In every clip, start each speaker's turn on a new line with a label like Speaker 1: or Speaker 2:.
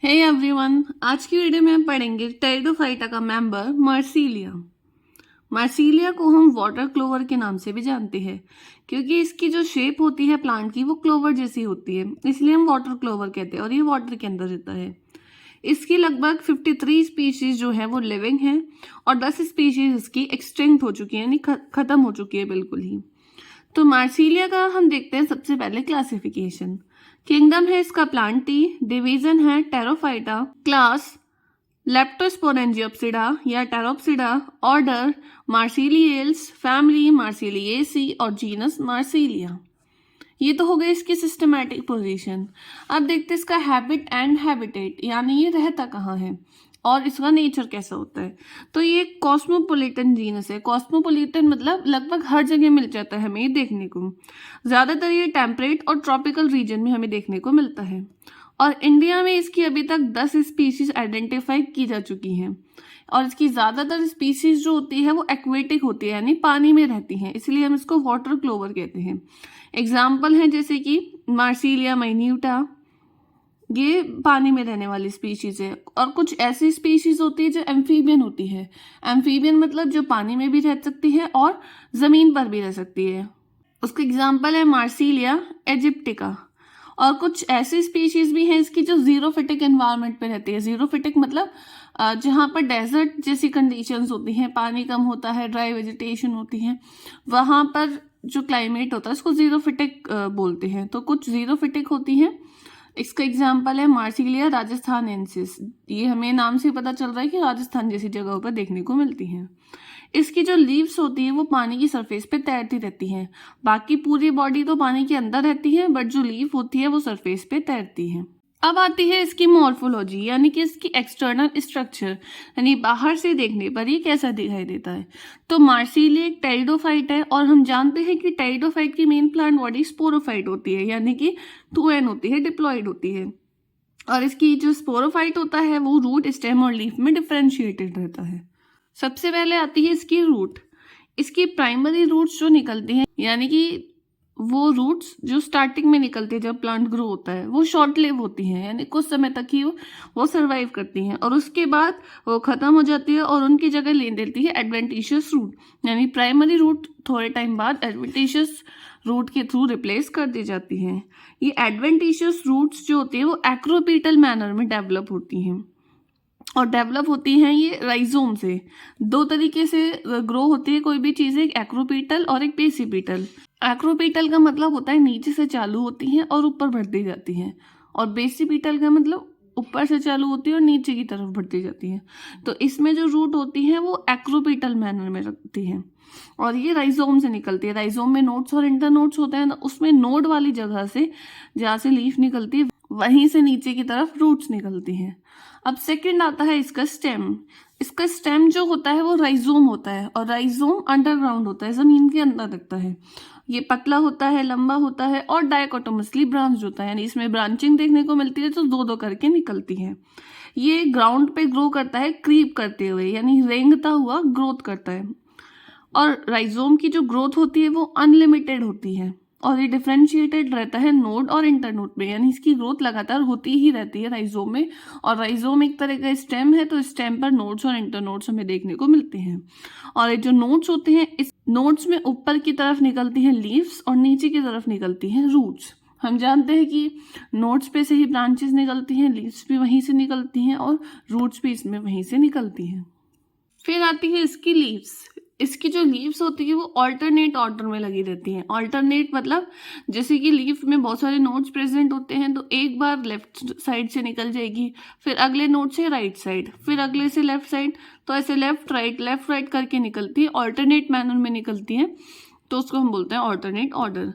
Speaker 1: Hey everyone, आज की video में हम पढ़ेंगे टेरिडोफाइटा का मेंबर मार्सिलिया। मार्सिलिया को हम वाटर क्लोवर के नाम से भी जानते हैं क्योंकि इसकी जो शेप होती है प्लांट की वो क्लोवर जैसी होती है, इसलिए हम वाटर क्लोवर कहते हैं और ये वाटर के अंदर रहता है। इसकी लगभग 53 स्पीशीज जो है वो लिविंग है और 10 स्पीशीज इसकी एक्सटिंक्ट हो चुकी है, यानी खत्म हो चुकी है बिल्कुल ही। तो मार्सिलिया का हम देखते हैं सबसे पहले क्लासिफिकेशन। किंगडम है इसका प्लांटी, डिवीजन है टेरोफाइटा, क्लास लेप्टोस्पोरेंजियोप्सिडा या टेरोप्सिडा, ऑर्डर मार्सिलिएल्स, फैमिली मार्सिलिएसी और जीनस मार्सिलिया। ये तो हो गई इसकी सिस्टमैटिक पोजीशन। अब देखते हैं इसका हैबिट एंड हैबिटेट, यानी ये रहता कहाँ है और इसका नेचर कैसा होता है। तो ये कॉस्मोपोलिटन जीनस है। कॉस्मोपोलिटन मतलब लगभग हर जगह मिल जाता है हमें ये देखने को। ज़्यादातर ये टेम्परेट और ट्रॉपिकल रीजन में हमें देखने को मिलता है और इंडिया में इसकी अभी तक 10 स्पीशीज आइडेंटिफाई की जा चुकी हैं और इसकी ज़्यादातर स्पीशीज जो होती है वो एक्वेटिक होती है, यानी पानी में रहती हैं, इसलिए हम इसको वाटर क्लोवर कहते हैं। एग्जाम्पल हैं जैसे कि मार्सिलिया माइन्यूटा, ये पानी में रहने वाली स्पीशीज है। और कुछ ऐसी स्पीशीज होती है जो एम्फीबियन होती है। एम्फीबियन मतलब जो पानी में भी रह सकती है और ज़मीन पर भी रह सकती है। उसका एग्जाम्पल है मार्सिलिया इजिप्टिका। और कुछ ऐसी स्पीशीज भी हैं इसकी जो जीरोफिटिक एनवायरनमेंट पे रहती है। जीरोफिटिक मतलब जहाँ पर डेजर्ट जैसी कंडीशंस होती हैं, पानी कम होता है, ड्राई वेजिटेशन होती है, वहाँ पर जो क्लाइमेट होता है उसको जीरोफिटिक बोलते हैं। तो कुछ जीरोफिटिक होती हैं। इसका एग्जाम्पल है मार्सिलिया राजस्थानेंसिस। ये हमें नाम से पता चल रहा है कि राजस्थान जैसी जगहों पर देखने को मिलती हैं। इसकी जो लीव्स होती है वो पानी की सरफेस पे तैरती रहती हैं। बाकी पूरी बॉडी तो पानी के अंदर रहती है, बट जो लीफ होती है वो सरफेस पे तैरती है। अब आती है इसकी मॉर्फोलॉजी, यानी कि इसकी एक्सटर्नल स्ट्रक्चर, यानी बाहर से देखने पर ये कैसा दिखाई देता है। तो मार्सिलिया एक टेरिडोफाइट है और हम जानते हैं कि टेरिडोफाइट की मेन प्लांट बॉडी स्पोरोफाइट होती है, यानी कि 2n होती है, डिप्लॉइड होती है। और इसकी जो स्पोरोफाइट होता है वो रूट, स्टेम और लीफ में डिफ्रेंशिएटेड रहता है। सबसे पहले आती है इसकी रूट। इसकी प्राइमरी रूट्स जो निकलती हैं, यानी कि वो रूट्स जो स्टार्टिंग में निकलती है जब प्लांट ग्रो होता है, वो शॉर्ट लिव होती हैं, यानी कुछ समय तक ही वो सर्वाइव करती हैं और उसके बाद वो खत्म हो जाती है और उनकी जगह ले लेती है एडवेंटिशियस रूट, यानी प्राइमरी रूट थोड़े टाइम बाद एडवेंटिशियस रूट के थ्रू रिप्लेस कर दी जाती हैं। ये एडवेंटिशियस रूट्स जो होती है वो एक्रोपीटल मैनर में डेवलप होती हैं और डेवलप होती हैं ये राइजोम से। दो तरीके से ग्रो होती है कोई भी चीज़, एक एक्रोपीटल और एक बेसिपीटल। एक्रोपीटल का मतलब होता है नीचे से चालू होती हैं और ऊपर बढ़ती जाती हैं, और बेसिपीटल का मतलब ऊपर से चालू होती है और नीचे की तरफ बढ़ती जाती हैं। तो इसमें जो रूट होती है वो एक्रोपीटल मैनर में रखती हैं और ये राइजोम से निकलती है। राइजोम में नोड्स और इंटरनोड्स होते हैं ना, उसमें नोड वाली जगह से जहाँ से लीफ निकलती है वहीं से नीचे की तरफ रूट्स निकलती हैं। अब सेकंड आता है इसका स्टेम। इसका स्टेम जो होता है वो राइजोम होता है और राइजोम अंडरग्राउंड होता है, जमीन के अंदर लगता है। ये पतला होता है, लंबा होता है और डायकोटोमसली ब्रांच होता है, यानी इसमें ब्रांचिंग देखने को मिलती है तो दो दो करके निकलती है। ये ग्राउंड पे ग्रो करता है क्रीप करते हुए, यानी रेंगता हुआ ग्रोथ करता है। और राइजोम की जो ग्रोथ होती है वो अनलिमिटेड होती है और ये डिफ्रेंशिएटेड रहता है नोड और इंटरनोड में, यानी इसकी ग्रोथ लगातार होती ही रहती है राइजोम में। और राइजोम एक तरह का स्टेम है, तो स्टेम पर नोड्स और इंटरनोड्स हमें देखने को मिलते हैं। और ये जो नोड्स होते हैं, इस नोड्स में ऊपर की तरफ निकलती हैं लीव्स और नीचे की तरफ निकलती हैं रूट्स। हम जानते हैं कि नोड्स पे से ही ब्रांचेस निकलती हैं, लीव्स भी वहीं से निकलती हैं और रूट्स भी इसमें वहीं से निकलती हैं। फिर आती है इसकी लीव्स। इसकी जो लीव्स होती है वो ऑल्टरनेट ऑर्डर में लगी रहती हैं। ऑल्टरनेट मतलब जैसे कि लीफ में बहुत सारे नोड्स प्रेजेंट होते हैं, तो एक बार लेफ्ट साइड से निकल जाएगी, फिर अगले नोड से राइट साइड, फिर अगले से लेफ्ट साइड, तो ऐसे लेफ्ट राइट करके निकलती है, ऑल्टरनेट मैनर में निकलती है, तो उसको हम बोलते हैं ऑल्टरनेट ऑर्डर।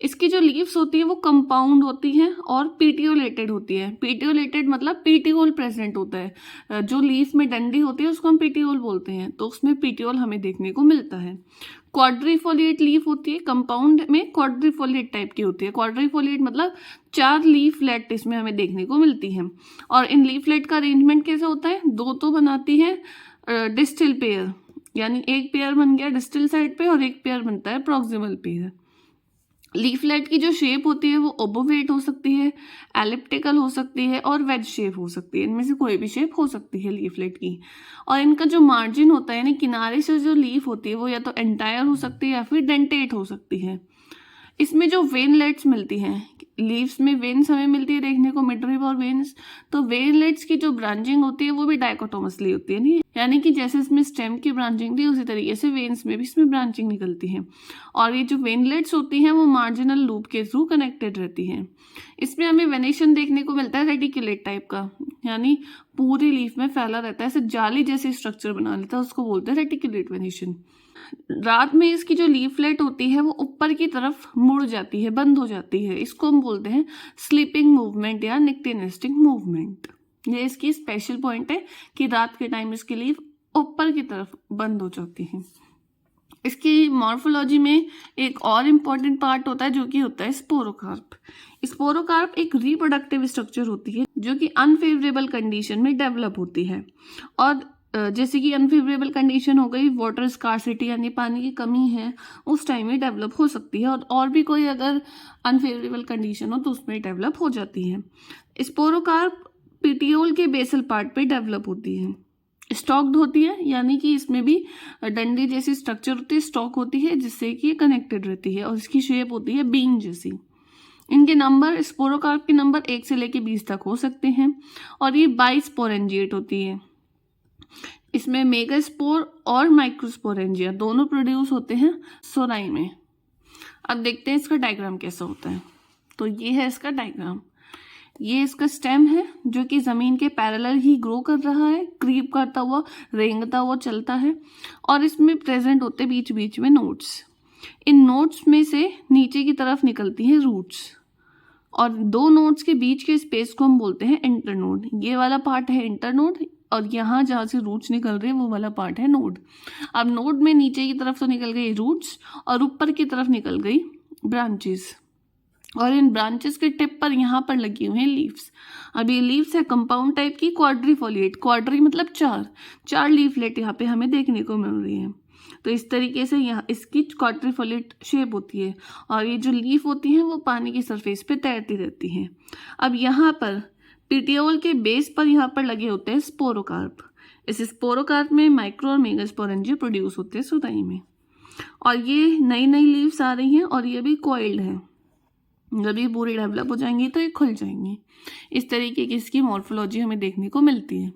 Speaker 1: इसकी जो लीव्स होती है वो कंपाउंड होती हैं और पीटियोलेटेड होती है। पीटियोलेटेड मतलब पीटियोल प्रेजेंट होता है। जो लीफ में डंडी होती है उसको हम पीटियोल बोलते हैं, तो उसमें पीटियोल हमें देखने को मिलता है। क्वाड्रीफोलिएट लीफ होती है, कंपाउंड में क्वाड्रीफोलिएट टाइप की होती है। क्वाड्रीफोलिएट मतलब 4 लीफलेट इसमें हमें देखने को मिलती है। और इन लीफलेट का अरेंजमेंट कैसा होता है, दो तो बनाती है डिस्टिल पेयर, यानी एक पेयर बन गया डिस्टिल साइड पे और एक पेयर बनता है प्रॉक्सिमल पेयर। लीफलेट की जो शेप होती है वो ओबोवेट हो सकती है, एलिप्टिकल हो सकती है और वेज शेप हो सकती है। इनमें से कोई भी शेप हो सकती है लीफलेट की। और इनका जो मार्जिन होता है यानी किनारे से जो लीफ होती है वो या तो एंटायर हो सकती है या फिर डेंटेट हो सकती है। इसमें जो वेनलेट्स मिलती हैं, लीव्स में वेन्स हमें मिलती है देखने को, मिडरिब और वेन्स, तो वेनलेट्स की जो ब्रांचिंग होती है वो भी डाइकोटोमसली होती है, नहीं यानी कि जैसे इसमें स्टेम की ब्रांचिंग थी उसी तरीके से वेन्स में भी इसमें ब्रांचिंग निकलती है। और ये जो वेनलेट्स होती हैं वो मार्जिनल लूप के थ्रू कनेक्टेड रहती हैं। इसमें हमें वेनेशन देखने को मिलता है रेटिकुलेट टाइप का, यानी पूरी लीफ में फैला रहता है, ऐसे जाली जैसी स्ट्रक्चर बना लेता है, उसको बोलते हैं रेटिकुलेट वेनेशन। रात में इसकी जो लीफलेट होती है वो ऊपर की तरफ मुड़ जाती है, बंद हो जाती है, इसको हम बोलते हैं स्लीपिंग मूवमेंट या निक्टेनेस्टिक मूवमेंट। ये इसकी स्पेशल पॉइंट है कि रात के टाइम इसकी लीफ ऊपर की तरफ बंद हो जाती है। इसकी मॉर्फोलॉजी में एक और इम्पॉर्टेंट पार्ट होता है जो कि होता है स्पोरोकार्प। स्पोरोकार्प एक रिप्रोडक्टिव स्ट्रक्चर होती है जो कि अनफेवरेबल कंडीशन में डेवलप होती है। और जैसे कि अनफेवरेबल कंडीशन हो गई, वाटर स्कार्सिटी यानी पानी की कमी है, उस टाइम में डेवलप हो सकती है। और भी कोई अगर अनफेवरेबल कंडीशन हो तो उसमें डेवलप हो जाती है। स्पोरोकार्प पीटियोल के बेसल पार्ट पे डेवलप होती है। स्टॉक्ड होती है यानी कि इसमें भी डंडे जैसी स्ट्रक्चर होती है, स्टॉक होती है जिससे कि ये कनेक्टेड रहती है और इसकी शेप होती है बीन जैसी। इनके नंबर, स्पोरोकार्प के नंबर 1 से लेकर 20 तक हो सकते हैं और ये बाइस्पोरेंजिएट होती है। इसमें मेगास्पोर और माइक्रोस्पोरेंजिया दोनों प्रोड्यूस होते हैं सोराई में। अब देखते हैं इसका डायग्राम कैसा होता है। तो ये है इसका डायग्राम। ये इसका स्टेम है जो कि जमीन के पैरेलल ही ग्रो कर रहा है, क्रीप करता हुआ, रेंगता हुआ चलता है। और इसमें प्रेजेंट होते बीच बीच में नोड्स। इन नोड्स में से नीचे की तरफ निकलती हैं रूट्स और दो नोड्स के बीच के स्पेस को हम बोलते हैं इंटरनोड। ये वाला पार्ट है इंटरनोड और यहाँ जहाँ से रूट्स निकल रही है वो वाला पार्ट है नोड। अब नोड में नीचे की तरफ तो निकल गई रूट्स और ऊपर की तरफ निकल गई ब्रांचेस और इन ब्रांचेस के टिप पर यहाँ पर लगी हुई हैं लीव्स। अब ये लीव्स है कंपाउंड टाइप की, क्वाड्रीफोलिएट, क्वाड्री मतलब चार लीफलेट यहाँ पे हमें देखने को मिल रही है। तो इस तरीके से यहाँ इसकी क्वाड्रीफोलिएट शेप होती है और ये जो लीफ होती हैं वो पानी की सरफेस पे तैरती रहती हैं। अब यहाँ पर पीटियोल के बेस पर यहाँ पर लगे होते हैं स्पोरोकार्प। इस स्पोरोकार्प में माइक्रो और मेगास्पोरेंजिया प्रोड्यूस होते हैं सुताई में। और ये नई नई लीव्स आ रही हैं और ये भी कॉइल्ड है। जब ये पूरी डेवलप हो जाएंगी तो ये खुल जाएंगी। इस तरीके की इसकी मॉर्फोलॉजी हमें देखने को मिलती है।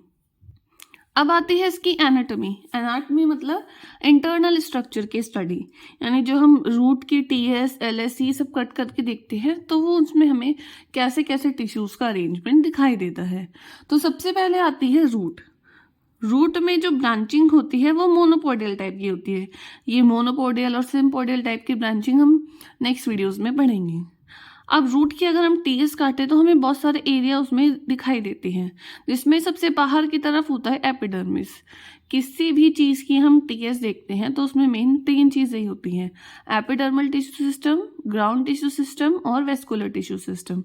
Speaker 1: अब आती है इसकी एनाटॉमी। एनाटॉमी मतलब इंटरनल स्ट्रक्चर की स्टडी, यानी जो हम रूट की टीएस एलएससी सब कट करके देखते हैं तो वो उसमें हमें कैसे कैसे टिश्यूज का अरेंजमेंट दिखाई देता है। तो सबसे पहले आती है रूट। रूट में जो ब्रांचिंग होती है वो मोनोपोडियल टाइप की होती है। ये मोनोपोडियल और सिम्पोडियल टाइप की ब्रांचिंग हम नेक्स्ट वीडियोज में पढ़ेंगे। अब रूट की अगर हम टीएस काटे तो हमें बहुत सारे एरिया उसमें दिखाई देते हैं, जिसमें सबसे बाहर की तरफ होता है एपिडर्मिस। किसी भी चीज़ की हम टीएस देखते हैं तो उसमें मेन 3 चीज़ें ही होती हैं, epidermal tissue system, ground tissue system और वेस्कुलर टिश्यू सिस्टम।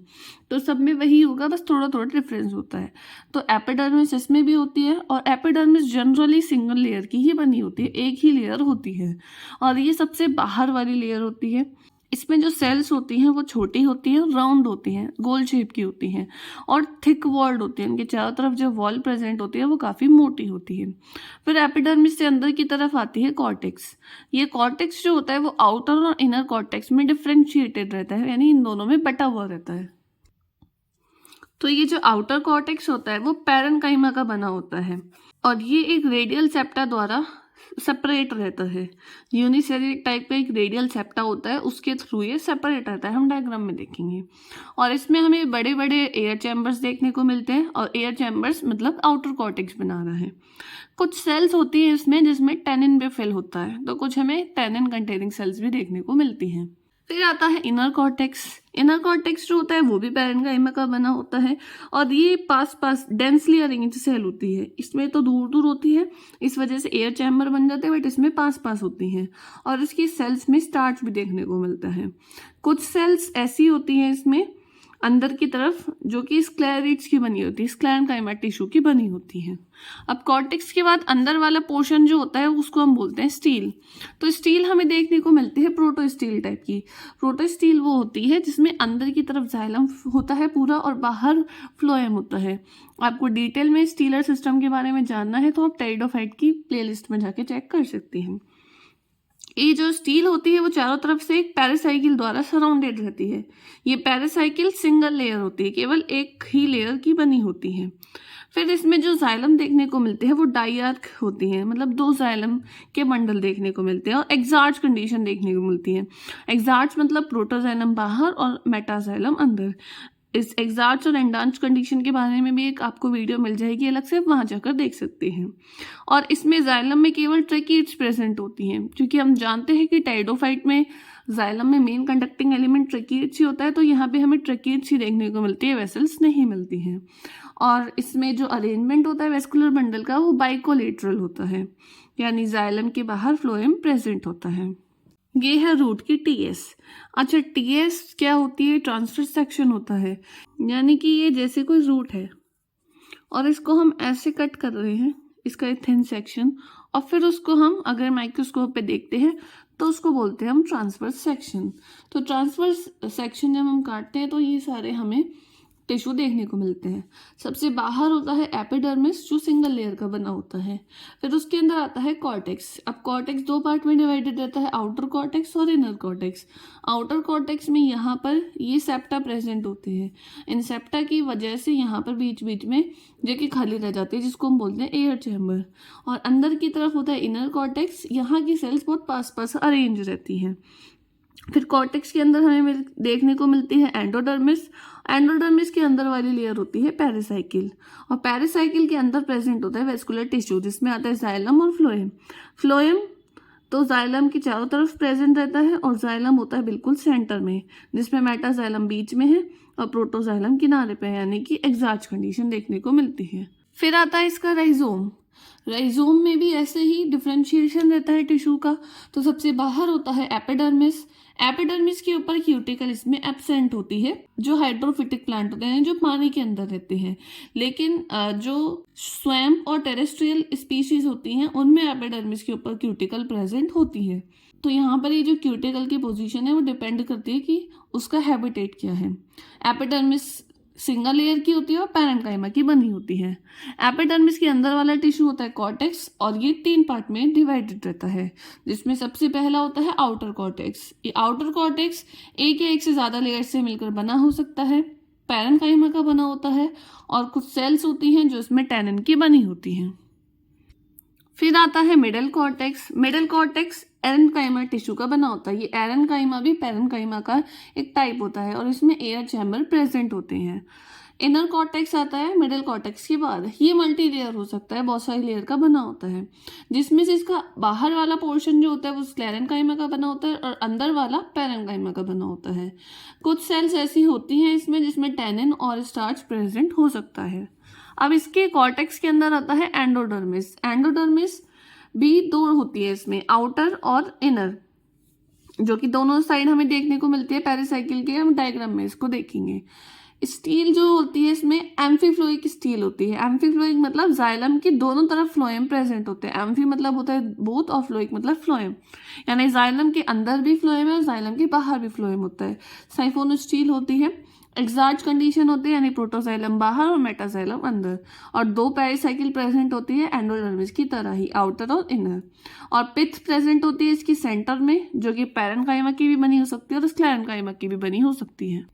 Speaker 1: तो सब में वही होगा, बस थोड़ा थोड़ा डिफरेंस होता है। तो एपिडर्मिस इसमें भी होती है और एपिडर्मिस जनरली सिंगल लेयर की ही बनी होती है, एक ही लेयर होती है और ये सबसे बाहर वाली लेयर होती है। इसमें जो सेल्स होती हैं वो छोटी होती हैं, राउंड होती हैं, गोल शेप की होती हैं और थिक वॉल्ड होती हैं। इनके चारों तरफ जो वॉल प्रेजेंट होती है वो काफ़ी मोटी होती है। फिर एपिडर्मिस से अंदर की तरफ आती है कॉर्टेक्स। ये कॉर्टेक्स जो होता है वो आउटर और इनर कॉर्टेक्स में डिफ्रेंशिएटेड रहता है, यानी इन दोनों में बटा हुआ रहता है। तो ये जो आउटर कॉर्टेक्स होता है वो पैरेन्काइमा का बना होता है और ये एक रेडियल सेप्टा द्वारा सेपरेट रहता है। यूनिसेलुलर टाइप का एक रेडियल सेप्टा होता है, उसके थ्रू ये सेपरेट रहता है, हम डायग्राम में देखेंगे। और इसमें हमें बड़े बड़े एयर चैम्बर्स देखने को मिलते हैं और एयर चैम्बर्स मतलब आउटर कॉर्टेक्स बना रहा है। कुछ सेल्स होती है इसमें जिसमें टेनिन भी फिल होता है, तो कुछ हमें टेनिन कंटेनिंग सेल्स भी देखने को मिलती हैं। फिर आता है इनर कॉर्टेक्स। इनर कॉर्टेक्स जो होता है वो भी पैरेन्काइमा का बना होता है और ये पास डेंसली अरेंज सेल होती है। इसमें तो दूर दूर होती है, इस वजह से एयर चैम्बर बन जाते हैं, बट इसमें पास होती हैं और इसकी सेल्स में स्टार्च भी देखने को मिलता है। कुछ सेल्स ऐसी होती हैं इसमें अंदर की तरफ, जो कि स्क्लेरिड्स की बनी होती है, स्क्लेरेन्काइमा टिश्यू की बनी होती है। अब कॉर्टेक्स के बाद अंदर वाला पोर्शन जो होता है उसको हम बोलते हैं स्टील। तो स्टील हमें देखने को मिलती है प्रोटोस्टील टाइप की। प्रोटोस्टील वो होती है जिसमें अंदर की तरफ जाइलम होता है पूरा और बाहर फ्लोएम होता है। आपको डिटेल में स्टीलर सिस्टम के बारे में जानना है तो आप टेरिडोफाइट की प्लेलिस्ट में जाके चेक कर सकते हैं। ये जो स्टील होती है वो चारों तरफ से एक पैरासाइकिल द्वारा सराउंडेड रहती है। ये पैरासाइकिल सिंगल लेयर होती है, केवल एक ही लेयर की बनी होती है। फिर इसमें जो जाइलम देखने को मिलते हैं वो डाइआर्क होती हैं, मतलब 2 जाइलम के बंडल देखने को मिलते हैं और एक्सार्च कंडीशन देखने को मिलती है। एक्सार्च मतलब प्रोटोजाइलम बाहर और मेटाजाइलम अंदर। इस एक्सार्च और एंडांच कंडीशन के बारे में भी एक आपको वीडियो मिल जाएगी अलग से, वहां जाकर देख सकते हैं। और इसमें जाइलम में केवल ट्रैकिड्स प्रेजेंट होती हैं, क्योंकि हम जानते हैं कि टेरिडोफाइट में जाइलम में मेन कंडक्टिंग एलिमेंट ट्रैकिड्स ही होता है, तो यहाँ पे हमें ट्रैकिड्स ही देखने को मिलती है, वेसल्स नहीं मिलती हैं। और इसमें जो अरेंजमेंट होता है वेस्कुलर बंडल का वो बाइकोलेटरल होता है, यानी जाइलम के बाहर फ्लोएम प्रेजेंट होता है। ये है रूट की टीएस। अच्छा, टीएस क्या होती है? ट्रांसवर्स सेक्शन होता है, यानी कि ये जैसे कोई रूट है और इसको हम ऐसे कट कर रहे हैं, इसका एक थिन सेक्शन, और फिर उसको हम अगर माइक्रोस्कोप पे देखते हैं तो उसको बोलते हैं हम ट्रांसवर्स सेक्शन। तो ट्रांसवर्स सेक्शन जब हम काटते हैं तो ये सारे हमें टिश्यू देखने को मिलते हैं। सबसे बाहर होता है एपिडर्मिस जो सिंगल लेयर का बना होता है। फिर उसके अंदर आता है कॉर्टेक्स। अब कॉर्टेक्स 2 पार्ट में डिवाइडेड रहता है, आउटर कॉर्टेक्स और इनर कॉर्टेक्स। आउटर कॉर्टेक्स में यहाँ पर ये सेप्टा प्रेजेंट होते हैं। इन सेप्टा की वजह से यहाँ पर बीच बीच में जगह खाली रह जाती है, जिसको हम बोलते हैं एयर चैम्बर। और अंदर की तरफ होता है इनर कॉर्टेक्स, यहाँ की सेल्स बहुत पास पास अरेंज रहती हैं। फिर कॉर्टेक्स के अंदर हमें देखने को मिलती है एंडोडर्मिस। एंडोडर्मिस के अंदर वाली लेयर होती है पेरिसाइकिल, और पेरिसाइकिल के अंदर प्रेजेंट होता है वेस्कुलर टिश्यू, जिसमें आता है जाइलम और फ्लोएम। फ्लोएम तो जाइलम की चारों तरफ प्रेजेंट रहता है और जाइलम होता है बिल्कुल सेंटर में, जिसमें मेटाजाइलम बीच में है और प्रोटोजाइलम किनारे पे है, यानी कि एक्सार्च कंडीशन देखने को मिलती है। फिर आता है इसका राइजोम। राइजोम में भी ऐसे ही डिफ्रेंशिएशन रहता है टिश्यू का। तो सबसे बाहर होता है एपिडर्मिस। एपिडर्मिस के ऊपर क्यूटिकल इसमें एब्सेंट होती है, जो हाइड्रोफिटिक प्लांट होते हैं जो पानी के अंदर रहते हैं। लेकिन जो स्वैम्प और टेरेस्ट्रियल स्पीशीज होती हैं उनमें एपिडर्मिस के ऊपर क्यूटिकल प्रेजेंट होती है। तो यहाँ पर ये जो क्यूटिकल की पोजीशन है वो डिपेंड करती है कि उसका हैबिटेट क्या है। एपिडर्मिस सिंगल लेयर की होती है और पैरेन्काइमा की बनी होती है। एपिडर्मिस के अंदर वाला टिश्यू होता है कॉर्टेक्स, और ये 3 पार्ट में डिवाइडेड रहता है, जिसमें सबसे पहला होता है आउटर कॉर्टेक्स। ये आउटर कॉर्टेक्स एक या एक से ज्यादा लेयर से मिलकर बना हो सकता है, पैरेन्काइमा का बना होता है, और कुछ सेल्स होती हैं जो इसमें टैनिन की बनी होती हैं। फिर आता है middle cortex. Middle cortex एरेन्काइमा tissue का बना होता है। ये एरेन्काइमा भी पैरेन्काइमा का एक टाइप होता है और इसमें एयर चैम्बर प्रेजेंट होते हैं। इनर कॉर्टेक्स आता है मिडल कॉर्टेक्स के बाद। ये मल्टी लेयर हो सकता है, बहुत सारी लेयर का बना होता है, जिसमें से इसका बाहर वाला पोर्शन जो होता है वो स्क्लेरेन्काइमा का बना होता है और अंदर वाला पैरेन्काइमा का बना होता है। कुछ सेल्स ऐसी होती हैं इसमें जिसमें टैनिन और स्टार्च प्रेजेंट हो सकता है। अब इसके कॉर्टेक्स के अंदर आता है एंडोडर्मिस। एंडोडर्मिस भी 2 होती है इसमें, आउटर और इनर, जो कि दोनों साइड हमें देखने को मिलती है पेरिसाइकिल के। हम डायग्राम में इसको देखेंगे। स्टील जो होती है इसमें एम्फीफ्लोइक स्टील होती है। एम्फीफ्लोइक मतलब जाइलम के दोनों तरफ फ्लोएम प्रेजेंट होते हैं। एम्फी मतलब होता है बोथ और फ्लोइक मतलब फ्लोएम, यानी जाइलम के अंदर भी फ्लोएम है और जाइलम के बाहर भी फ्लोएम होता है। साइफोनो स्टील होती है। एक्सार्च कंडीशन होती है, यानी प्रोटोजाइलम बाहर और मेटाजाइलम अंदर, और 2 पेरिसाइकिल प्रेजेंट होती है एंडोडर्मिस की तरह ही, आउटर और इनर। और पिथ प्रेजेंट होती है इसकी सेंटर में, जो कि पैरेन्काइमा की भी बनी हो सकती है और स्क्लेरेन्काइमा की भी बनी हो सकती है।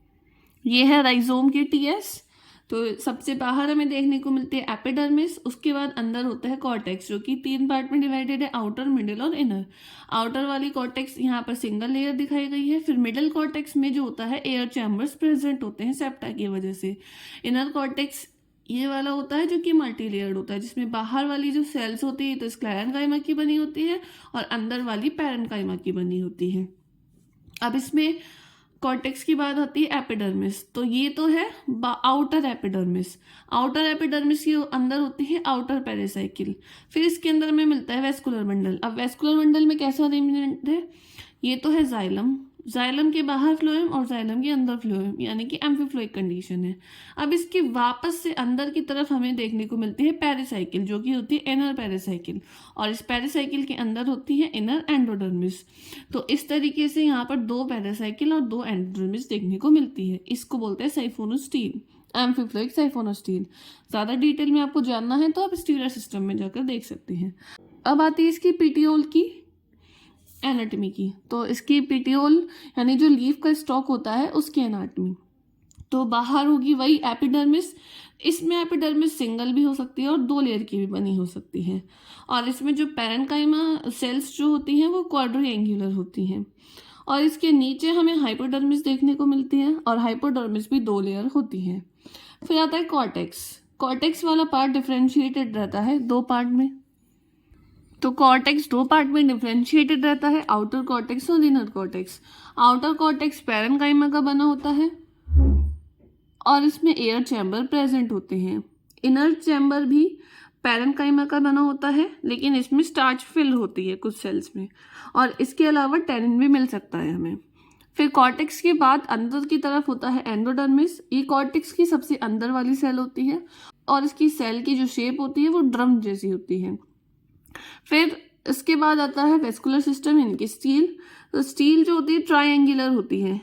Speaker 1: ये है राइजोम की टीएस। तो सबसे बाहर हमें देखने को मिलती है एपिडर्मिस, उसके बाद अंदर होता है कॉर्टेक्स, जो कि 3 पार्ट में डिवाइडेड है, आउटर, मिडिल और इनर। आउटर वाली कॉर्टेक्स यहाँ पर सिंगल लेयर दिखाई गई है। फिर मिडिल कॉर्टेक्स में जो होता है एयर चैम्बर्स प्रेजेंट होते हैं सेप्टा की वजह से। इनर कॉर्टेक्स ये वाला होता है जो कि मल्टी लेयर्ड होता है, जिसमें बाहर वाली जो सेल्स होती है तो स्क्लेरेन्काइमा की बनी होती है और अंदर वाली पैरेन्काइमा की बनी होती है। अब इसमें कॉर्टेक्स की बात आती है एपिडर्मिस। तो ये तो है आउटर एपिडर्मिस। आउटर एपिडर्मिस के अंदर होती है आउटर पेरिसाइकिल। फिर इसके अंदर में मिलता है वेस्कुलर बंडल। अब वेस्कुलर बंडल में कैसा अरेंजमेंट है? ये तो है जाइलम, जाइलम के बाहर फ्लोएम और जाइलम के अंदर फ्लोएम, यानी कि एम्फीफ्लोइक कंडीशन है। अब इसके वापस से अंदर की तरफ हमें देखने को मिलती है पेरिसाइकिल, जो कि होती है इनर पेरिसाइकिल, और इस पेरिसाइकिल के अंदर होती है इनर एंडोडर्मिस। तो इस तरीके से यहाँ पर 2 पेरिसाइकिल और 2 एंडोडर्मिस देखने को मिलती है। इसको बोलते हैं साइफोनोस्टील, एम्फीफ्लोइक साइफोनोस्टील। ज़्यादा डिटेल में आपको जानना है तो आप स्टीलर सिस्टम में जाकर देख सकते हैं। अब आती है इसकी पीटियोल की एनाटमी की। तो इसकी पीटियोल यानी जो लीफ का स्टॉक होता है उसकी एनाटमी। तो बाहर होगी वही एपिडर्मिस। इसमें एपिडर्मिस सिंगल भी हो सकती है और 2 लेयर की भी बनी हो सकती है। और इसमें जो पैरेन्काइमा सेल्स जो होती हैं वो क्वाड्रिएंगुलर होती हैं। और इसके नीचे हमें हाइपोडर्मिस देखने को मिलती है, और हाइपोडर्मिस भी 2 लेयर होती है। फिर आता है कॉर्टेक्स। कॉर्टेक्स वाला पार्ट डिफरेंशिएटेड रहता है 2 पार्ट में। तो कॉर्टेक्स 2 पार्ट में डिफरेंशिएटेड रहता है, आउटर कॉर्टेक्स और inner cortex. Outer cortex parenchyma का बना होता है और इसमें एयर चैम्बर प्रेजेंट होते हैं। इनर चैम्बर भी पैरेन्काइमा का बना होता है, लेकिन इसमें स्टार्च फिल होती है कुछ सेल्स में, और इसके अलावा टैनिन भी मिल सकता है हमें। फिर कॉर्टेक्स के बाद अंदर की तरफ होता है एंडोडर्मिस। ये कॉर्टेक्स की सबसे अंदर वाली सेल होती है, और इसकी सेल की जो शेप होती है वो ड्रम जैसी होती है। फिर इसके बाद आता है वेस्कुलर सिस्टम, इनकी स्टील। तो स्टील जो होती है ट्रायंगुलर होती है,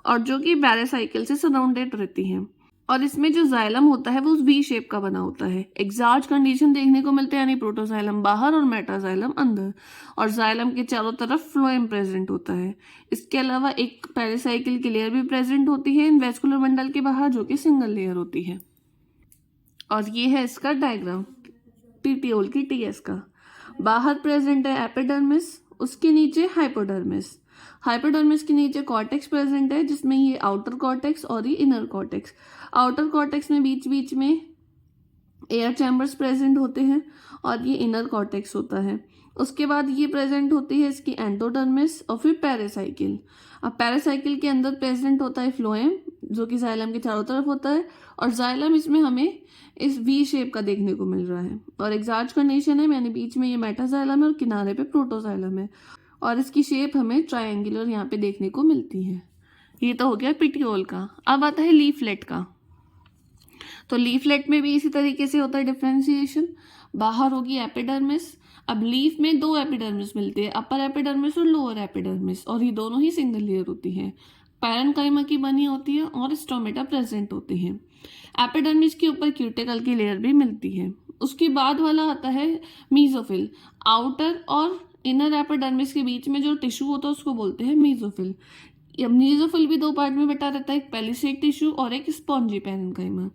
Speaker 1: और जो कि पेरिसाइकिल से सराउंडेड रहती है। और इसमें जो जाइलम होता है वो उस वी शेप का बना होता है। एग्जार्ज कंडीशन देखने को मिलते हैं, यानी प्रोटोजाइलम बाहर और मेटाजाइलम अंदर, और जाइलम के चारों तरफ फ्लोएम प्रेजेंट होता है। इसके अलावा एक पेरिसाइकिल की लेयर भी प्रेजेंट होती है इन वेस्कुलर बंडल के बाहर, जो कि सिंगल लेयर होती है। और ये है इसका डायग्राम पीटियोल की टीएस का। बाहर प्रेजेंट है एपिडर्मिस, उसके नीचे हाइपोडर्मिस। हाइपोडर्मिस के नीचे कॉर्टेक्स प्रेजेंट है, जिसमें ये आउटर कॉर्टेक्स और ये इनर कॉर्टेक्स। आउटर कॉर्टेक्स में बीच बीच में एयर चैम्बर्स प्रेजेंट होते हैं, और ये इनर कॉर्टेक्स होता है। उसके बाद ये प्रेजेंट होती है इसकी एंडोडर्मिस, और फिर पेरिसाइकिल। अब पेरिसाइकिल के अंदर प्रेजेंट होता है फ्लोएम, जो कि जाइलम के चारों तरफ होता है, और जाइलम इसमें हमें इस वी शेप का देखने को मिल रहा है। और एग्जार्ज कंडीशन है, यानी बीच में ये मेटाजाइलम है और किनारे पे प्रोटोजाइलम है, और इसकी शेप हमें ट्रायंगुलर यहाँ पे देखने को मिलती है। ये तो हो गया पिटियोल का। अब आता है लीफलेट का। तो लीफलेट में भी इसी तरीके से होता है डिफ्रेंसिएशन। बाहर होगी एपिडर्मिस। अब लीफ में 2 एपिडर्मिस मिलती है, अपर एपिडर्मिस और लोअर एपिडर्मिस, और ये दोनों ही सिंगल लेयर होती है। पैरेन्काइमा की बनी होती है और स्टोमेटा प्रेजेंट होते हैं। एपिडर्मिस के ऊपर क्यूटिकल की लेयर भी मिलती है। उसके बाद वाला आता है मीजोफिल। आउटर और इनर एपिडर्मिस के बीच में जो टिश्यू होता है उसको बोलते हैं मीजोफिल। मीजोफिल भी 2 पार्ट में बटा रहता है, एक पेलिसेड टिश्यू और एक स्पॉन्जी पैरेन्काइमा।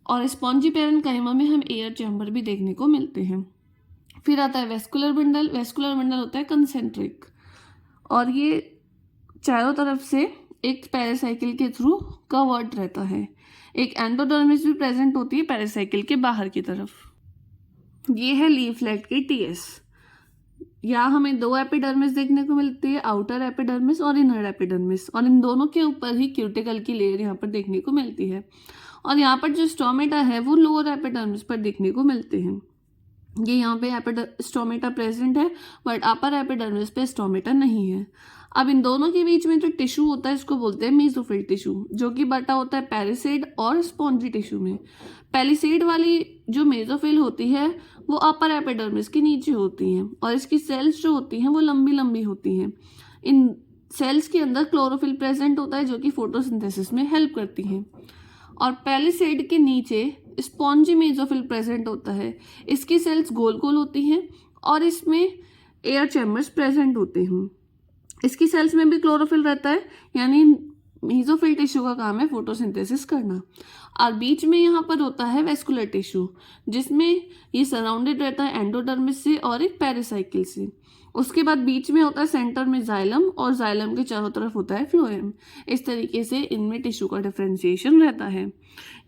Speaker 1: और स्पॉन्जी पैरेन्काइमा में हम एयर चैम्बर भी देखने को मिलते हैं। फिर आता है वेस्कुलर बंडल। वेस्कुलर बंडल होता है कंसेंट्रिक, और ये चारों तरफ से एक पेरिसाइकिल के थ्रू कवर्ड रहता है। एक एंडोडर्मिस भी प्रेजेंट होती है पेरिसाइकिल के बाहर की तरफ। ये है लीफलेट की टीएस। यहाँ हमें 2 एपिडर्मिस देखने को मिलती है, आउटर एपिडर्मिस और इनर एपिडर्मिस, और इन दोनों के ऊपर ही क्यूटिकल की लेयर यहाँ पर देखने को मिलती है। और यहाँ पर जो स्टोमेटा है वो लोअर एपिडर्मिस पर देखने को मिलते हैं। ये यहाँ पे स्टोमेटा प्रेजेंट है, बट अपर एपिडर्मिस पे स्टोमेटा नहीं है। अब इन दोनों के बीच में जो टिश्यू होता है इसको बोलते हैं मेसोफिल टिश्यू, जो कि बटा होता है पेरिसेड और स्पॉन्जी टिश्यू में। पेलिसेड वाली जो मेसोफिल होती है वो अपर एपिडर्मिस के नीचे होती हैं, और इसकी सेल्स जो होती हैं वो लंबी लंबी होती हैं। इन सेल्स के अंदर क्लोरोफिल प्रेजेंट होता है, जो कि फोटोसिंथेसिस में हेल्प करती है। और पेलिसेड के नीचे स्पॉन्जी मेसोफिल प्रेजेंट होता है। इसकी सेल्स गोल गोल होती हैं, और इसमें एयर चैम्बर्स प्रेजेंट होते हैं। इसकी सेल्स में भी क्लोरोफिल रहता है, यानी मेसोफिल टिश्यू का काम है फोटोसिंथेसिस करना। और बीच में यहाँ पर होता है वेस्कुलर टिश्यू, जिसमें ये सराउंडेड रहता है एंडोडर्मिस से और एक पेरिसाइकिल से। उसके बाद बीच में होता है सेंटर में जाइलम, और जाइलम के चारों तरफ होता है फ्लोएम। इस तरीके से इनमें टिश्यू का डिफरेंशिएशन रहता है।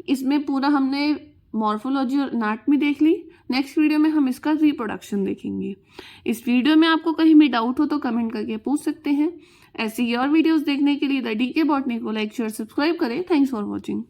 Speaker 1: इसमें पूरा हमने मॉर्फोलॉजी और एनाटॉमी देख ली। नेक्स्ट वीडियो में हम इसका रिप्रोडक्शन देखेंगे। इस वीडियो में आपको कहीं भी डाउट हो तो कमेंट करके पूछ सकते हैं। ऐसी ही और वीडियोस देखने के लिए द डीके बॉटनी को लाइक शेयर सब्सक्राइब करें। Thanks for watching.